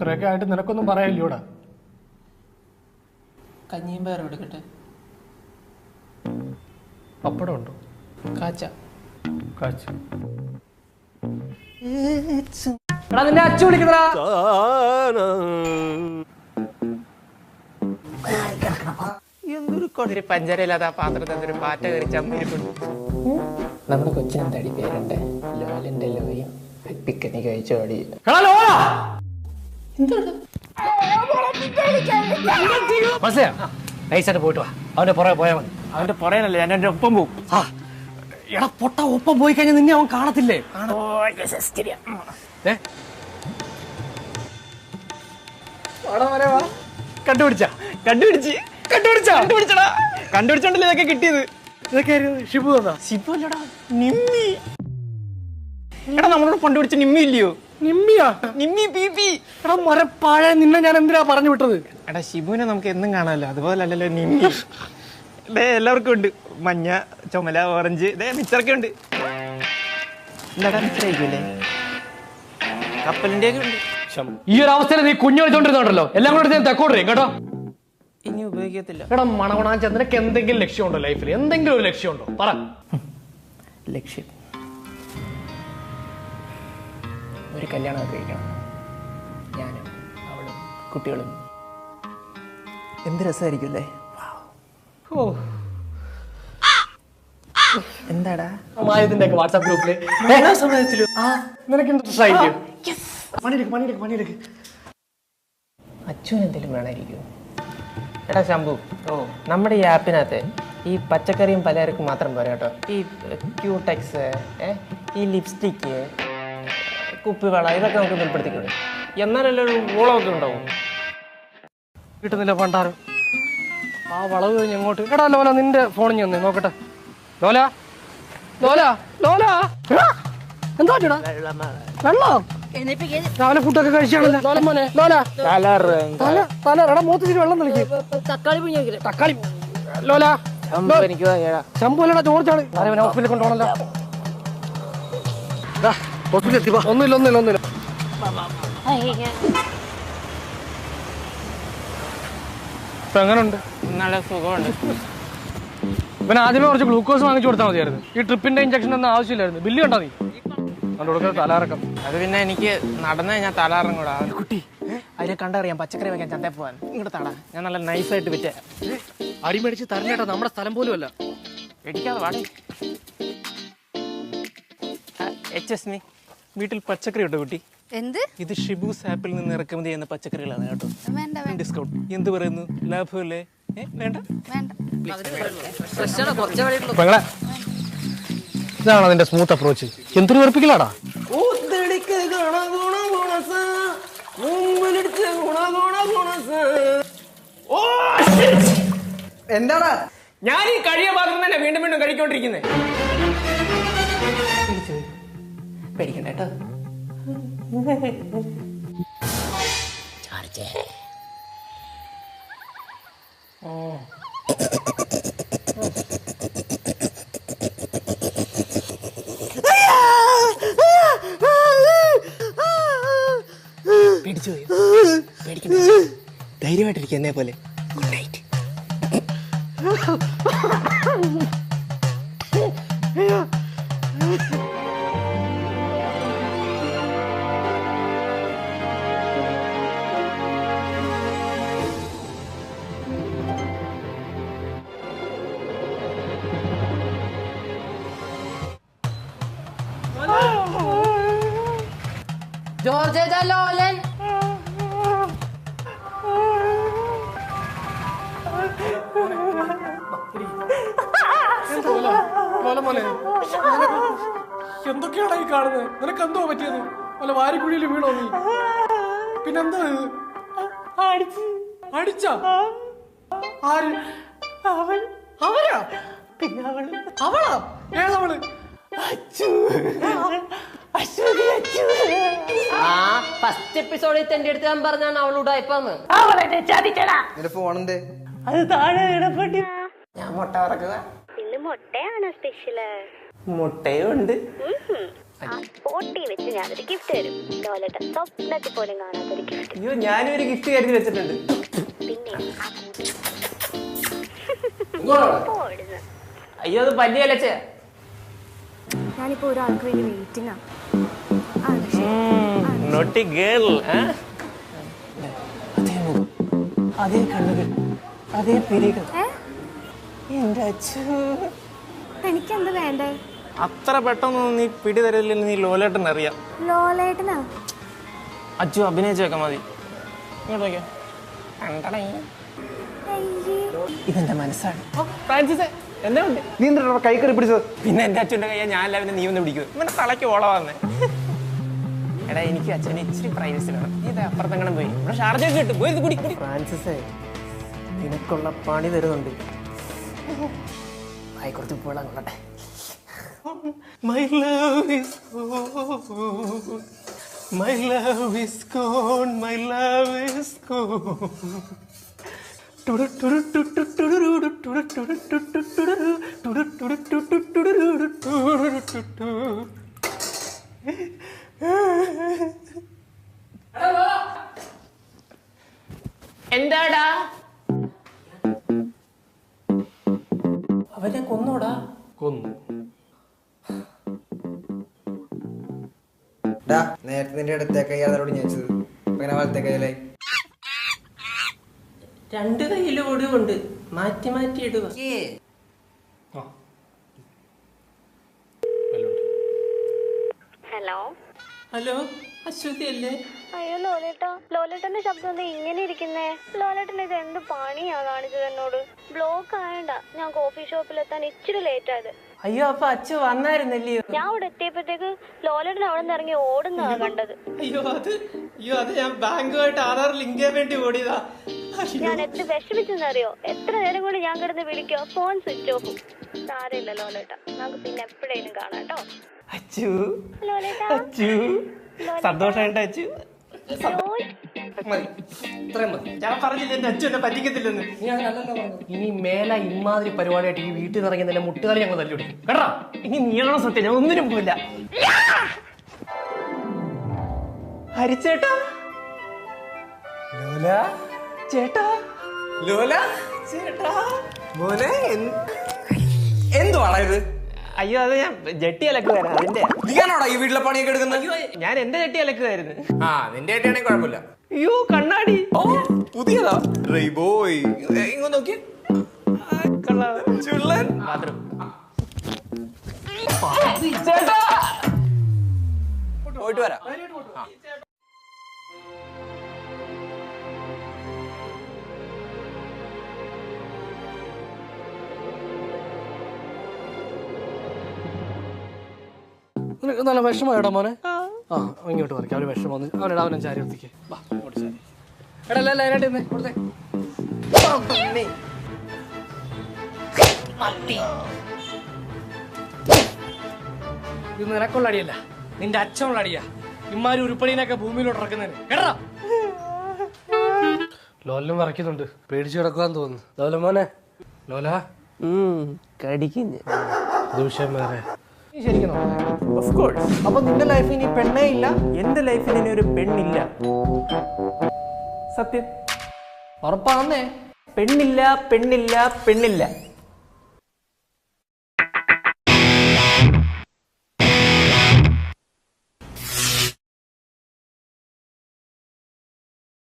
ഇത്രയൊക്കെ ആയിട്ട് നിനക്കൊന്നും പറയാനില്ലയോടാ. കഞ്ഞിയും പയറും എടുക്കട്ടെ? പപ്പടം ഉണ്ടോ? കാച്ച കാച്ച. എടാ നിന്നെ അച്ചു വിളിക്കുന്നടാ. എന്തൊരു പഞ്ചരയില്ലാത്ത ആ പാത്രത്തിൽ എന്തൊരു പാറ്റ കയറി ചമ്മിരിപ്പുണ്ട്. നമ്മുടെ കൊച്ചിനെന്താടി പേരുണ്ട്? ലോലന്റെ ലോയും പിക്കനി കഴിച്ച ഓടി. നൈസായിട്ട് പോയിട്ട് വാ. അവന്റെ പുറകെ പോയാൽ മതി. അവന്റെ പുറകെയല്ലേ, ഞാൻ എന്റെ ഒപ്പം പോകും. എടാ പൊട്ട, ഒപ്പം പോയി കഴിഞ്ഞാൽ നിന്നെ അവൻ കാണത്തില്ലേ? കണ്ടുപിടിച്ചോണ്ടല്ലേ ഇതൊക്കെ കിട്ടിയത്. ഇതൊക്കെ ഷിബു തന്നാ? ഷിബു അല്ലടാ, നിമ്മി. എടാ നമ്മളോട് കണ്ടുപിടിച്ച നിമ്മി ഇല്ലയോ? നിമ്മിയാ? നിമ്മി പീപ്പി. എടാ മരപ്പാഴ, നിന്നെ ഞാൻ എന്തിനാ പറഞ്ഞു വിട്ടത്? എടാ ഷിബുവിനെ നമുക്ക് എന്നും കാണാമല്ലോ, അതുപോലല്ലോ നിമ്മി. എല്ലാവർക്കും ഉണ്ട്, മഞ്ഞ, ചുമല, ഓറഞ്ച്, മിച്ചറൊക്കെ ഉണ്ട്. എന്താടാ മിച്ചറായിരിക്കുമല്ലേ? കപ്പലിന്റെ ഒക്കെ ഉണ്ട്. ഈ ഒരു അവസ്ഥയിൽ നീ കുഞ്ഞു കളിച്ചോണ്ടിരുന്നുണ്ടല്ലോ, എല്ലാം കൂടെ തെക്കോട്ടേ കേട്ടോ. ഇനി ഉപയോഗിക്കത്തില്ല. എടാ മണവണാച്ച, നിനക്ക് എന്തെങ്കിലും ലക്ഷ്യമുണ്ടോ ലൈഫിൽ? എന്തെങ്കിലും ഒരു ലക്ഷ്യമുണ്ടോ? പറ. ലക്ഷ്യം ഒരു കല്യാണം കഴിക്കണം, ഞാനും അവളും കുട്ടികളും. എന്ത് രസമായിരിക്കും അല്ലേ? എന്താടാ മായതിന്റെ ഒക്കെ വാട്സാപ്പ് ഗ്രൂപ്പില് നിനക്ക് ഇൻട്രസ്റ്റ് ആയിരിക്കും. പണിയെടുക്ക്. അച്ഛൻ എന്തെങ്കിലും വേണമായിരിക്കും. എടാ ശംഭു, നമ്മുടെ ഈ ആപ്പിനകത്ത് ഈ പച്ചക്കറിയും പലചരക്കും മാത്രം പോരാ കേട്ടോ. ഈ ക്യൂടെക്സ്, ഈ ലിപ്സ്റ്റിക്ക്, കുപ്പിവള, ഇതൊക്കെ നമുക്ക് ഉൾപ്പെടുത്തിക്കൊണ്ട് എന്നാലല്ലേ ഒരു ഓളമൊക്കെ ഉണ്ടാവും. കിട്ടുന്നില്ല പണ്ടാരം. ആ വളവ് കഴിഞ്ഞ് എങ്ങോട്ട്? എടാ ലോല, നിന്റെ ഫോണിൽ ഞാൻ നോക്കട്ടെ. ലോല എന്താ വെള്ളം? രാവിലെ ഫുഡൊക്കെ കഴിച്ചാണല്ലോ. എടാ മൂത്തിരി വെള്ളം തെളിക്ക്. തക്കാളി ലോല ശമ്പൂലടാ, ജോർജാണ്. ഹോസ്പിറ്റലിൽ കൊണ്ടുപോകണല്ലോ. ഹോസ്പിറ്റലിൽ എത്തി. ഒന്നുമില്ല. ഇപ്പൊ എങ്ങനുണ്ട്? നല്ല സുഖമുണ്ട്. ഇവൻ ആദ്യമേ കുറച്ച് ഗ്ലൂക്കോസ് വാങ്ങിച്ചു കൊടുത്താൽ മതിയായിരുന്നു. ഈ ട്രിപ്പിന്റെ ഇഞ്ചക്ഷൻ ഒന്നും ആവശ്യമില്ലായിരുന്നു. ബില്ല് കണ്ടാ നീ കൊടുക്കുന്ന തലാറക്കം. അത് പിന്നെ എനിക്ക് നടന്നു കഴിഞ്ഞാൽ തലാറും കൂടാ. കുട്ടി അതിനെ കണ്ടറിയാം, പച്ചക്കറി വാങ്ങിക്കാൻ ചന്തയിൽ പോവാൻ. ഇങ്ങോട്ട് തടാ, ഞാൻ നല്ല നൈസായിട്ട് വിറ്റേ. അരി മേടിച്ച് തരണേട്ടാ, നമ്മുടെ സ്ഥലം പോലും അല്ല. മേടിക്കാതെ വാടി. വീട്ടിൽ പച്ചക്കറി ഉണ്ടോ കുട്ടി? എന്ത്? ഇത് ഷിബൂസ് ആപ്പിൽ നിന്ന് ഇറക്കുമതി ചെയ്യുന്ന പച്ചക്കറികളാണ് കേട്ടോ. ഡിസ്കൗണ്ട്. എന്ത് പറയുന്നു? ലാഭമല്ലേ? വേണ്ട. ഇതാണ് അതിന്റെ സ്മൂത്ത് അപ്രോച്ച്. എന്തൊരു വെറുപ്പിക്കലാടാ. എന്താടാ ഞാൻ ഈ കഴിയ പാത്രം തന്നെ വീണ്ടും വീണ്ടും കഴിക്കൊണ്ടിരിക്കുന്നേ. പേടിക്കണ്ട കേട്ടോ. പേടിച്ചു പേടിക്കണ്ട, ധൈര്യമായിട്ടിരിക്കുക. എന്നെ പോലെ. Good night. ജോർജ് ലോലൻ എന്തൊക്കെയാണ് ഈ കാണുന്നത്? നിനക്ക് എന്തോ പറ്റിയത്? വല്ല വാരിക്കുഴിയിൽ വീണോ നീ? പിന്നെന്താ അടിച്ച? ആര്? അവരാ? പിന്നെ അവളാ? ഏതവള്? ഫസ്റ്റ് എപ്പിസോഡിൽ എന്റെ അടുത്ത് ഞാൻ പറഞ്ഞാണ് അവളോട് ഇപ്പം ഫോണിന്റെ അത് താഴെ കിടപ്പട്ടി. ഞാൻ മുട്ട വറക്കുക. ഇന്ന് മുട്ടയാണോ സ്പെഷ്യല്? മുട്ടയും ഉണ്ട്. ആ സ്പോട്ടിൽ വെച്ച് ഞാനൊരു ഗിഫ്റ്റ് തരും. ലോലട്ട സ്വപ്നത്തിൽ പോലും കാണാത്തൊരു ഗിഫ്റ്റ്. അയ്യോ ഞാനും ഒരു ഗിഫ്റ്റ് കരുതി വെച്ചിട്ടുണ്ട്. പിന്നെ അയ്യോ അത് പല്ലിയല്ലേ. ഞാനിപ്പോ ഒരാൾക്ക് വേണ്ടി വെയിറ്റിംഗ് നോട്ടി ഗേൾ. അതേ മുഖം, അതേ കണ്ണുകൾ, അതേ പിരികൾ. എന്റെ അച്ഛൻ എനിക്കെന്ത് വേണ്ടേ? അത്ര പെട്ടെന്നൊന്നും നീ പിടി തരത്തില്ലെന്ന് നീ ലോലേട്ടൻ അറിയാം. ലോലേട്ടനാ? അച്ചു അഭിനയിച്ചേക്കാം മതി. ഇങ്ങോട്ടേക്ക് ഇതെന്റെ മനസ്സാണ്. ഫ്രാൻസിസ് എന്താ ഉണ്ട്? നീ എന്താ കൈ കറി പിടിച്ചത്? പിന്നെ എന്റെ അച്ഛൻ്റെ കയ്യാ ഞാനല്ല പിന്നെ നീ ഒന്ന് പിടിക്കും. ഇവന്റെ തലയ്ക്ക് ഓളവാന്നേ. എടാ എനിക്ക് അച്ഛനെ ഇച്ചിരി പ്രൈവസി വേണം. നീ ഇത് അപ്പുറത്തെങ്ങനെ പോയി ഇവിടെ ഷാർജ കിട്ടും. പോയി കുടി. ഫ്രാൻസിസേ നിനക്കുള്ള പണി തരുന്നുണ്ട്. ആയി കുറച്ച് പോളാ കൊള്ളട്ടെ. My love is gone. My love is gone. My love is gone. എന്താടാ അവനെ കൊന്നോടാ? കൊന്നു. നേരത്തെ നിന്റെ അടുത്തേക്ക് യാതൊരോട് ഞാൻ അങ്ങനെ വലത്തെ കയ്യിലായി. രണ്ട് കയ്യിലും ഒടിവുണ്ട്. മാറ്റി മാറ്റി ഇടുക. ഹലോ ഹലോ അശ്വതി അല്ലേ? അയ്യോ ലോലേട്ടന്റെ ശബ്ദം എന്താ ഇങ്ങനെ ഇരിക്കുന്നേ? ലോലേട്ടൻ ഇത് എന്ത് പണിയാ കാണിച്ചത് എന്നോട്? ബ്ലോക്ക് ആയണ്ട ഞാൻ കോഫി ഷോപ്പിലെത്താൻ ഇച്ചിരി ലേറ്റ് ആയത്. അയ്യോ അപ്പൊ അച്ഛൻ വന്നായിരുന്നല്ലേ? ഞാൻ അവിടെ എത്തിയപ്പോഴത്തേക്ക് ലോലേട്ടൻ അവിടെ നിന്ന് ഇറങ്ങി ഓടുന്നതാ കണ്ടത്. അയ്യോ അത് ഞാൻ ബാങ്കുമായിട്ട് ആധാർ ലിങ്ക് ചെയ്യാൻ വേണ്ടി ഓടിയതാ. ഞാൻ എത്ര വിഷമിച്ചെന്നറിയോ? എത്ര നേരം കൊണ്ട് ഞാൻ കിടന്ന് വിളിക്കോ, ഫോൺ സ്വിച്ച് ഓഫ്. സാരമില്ല ലോലേട്ട, നമുക്ക് പിന്നെ എപ്പോഴേലും കാണാം കേട്ടോ. അച്ചു സന്തോഷായിട്ട് അച്ചു. ഞാൻ പറഞ്ഞില്ല എന്റെ അച്ഛൻ എന്നെ പറ്റിക്കത്തില്ലെന്ന്. ഇനി മേല ഇമാതിരി പരിപാടിയായിട്ട് ഈ വീട്ടിൽ നിന്ന് ഇറങ്ങി നിന്നെ മുട്ടുകാരി ഞങ്ങൾ തല്ലി പിടിക്കും കേട്ടോ. ഇനി നീളണം സത്യം, ഞാൻ ഒന്നിനും പോവില്ല. ഹരിച്ചേട്ടാ, ലോല ചേട്ടാ, ലോല ചേട്ടാ, മോനെ എന്തുവാടാ ഇത്? അയ്യോ അത് ഞാൻ ജട്ടി അലക്കുവായിരുന്നു. അതിന്റെ നീയാണോടാ ഈ വീട്ടിലെ പണിയൊക്കെ എടുക്കുന്നത്? ഞാൻ എന്റെ ജട്ടി അലക്കുവായിരുന്നു. ആ നിന്റെ ആയിട്ടാണെങ്കിൽ കുഴപ്പമില്ല. അയ്യോ കണ്ണാടി പുതിയതാ ബോയ്. ഇങ്ങോട്ട് നോക്കി ചുള്ളൻ. ചേട്ടാ പോയിട്ട് വരാം. നിനക്ക് നല്ല വിഷമമായിടാ മോനെ. ആ ഇങ്ങോട്ട് പറിക്കാം. അവന് വിഷമം വന്ന് അവനിടാ, അവനെ ചാരി നിർത്തിക്ക്. എടാ അല്ല അതിനായിട്ട് ഇരുന്നേ കൊടുത്തേ. ഇത് നിനക്കുള്ള അടിയല്ല, നിന്റെ അച്ഛനുള്ള അടിയാ. ഇമാരി ഉരുപ്പണീനൊക്കെ ഭൂമിയിലോട്ട് ഇറക്കുന്നതിന് കേട്ടാ. ലോലിനും വറക്കുന്നുണ്ട്, പേടിച്ചു കിടക്കുവാന്ന് തോന്നുന്നു. ലോല മോനെ, ലോല കടിക്കുന്നു. ഇത് വിഷയം വേറെ. അപ്പൊ നിന്റെ ലൈഫിൽ ഇനി പെണ്ണേ ഇല്ല? എന്റെ ലൈഫിൽ ഇനി ഒരു പെണ്ണില്ല. സത്യം ഉറപ്പാന്നേ. പെണ്ണില്ല.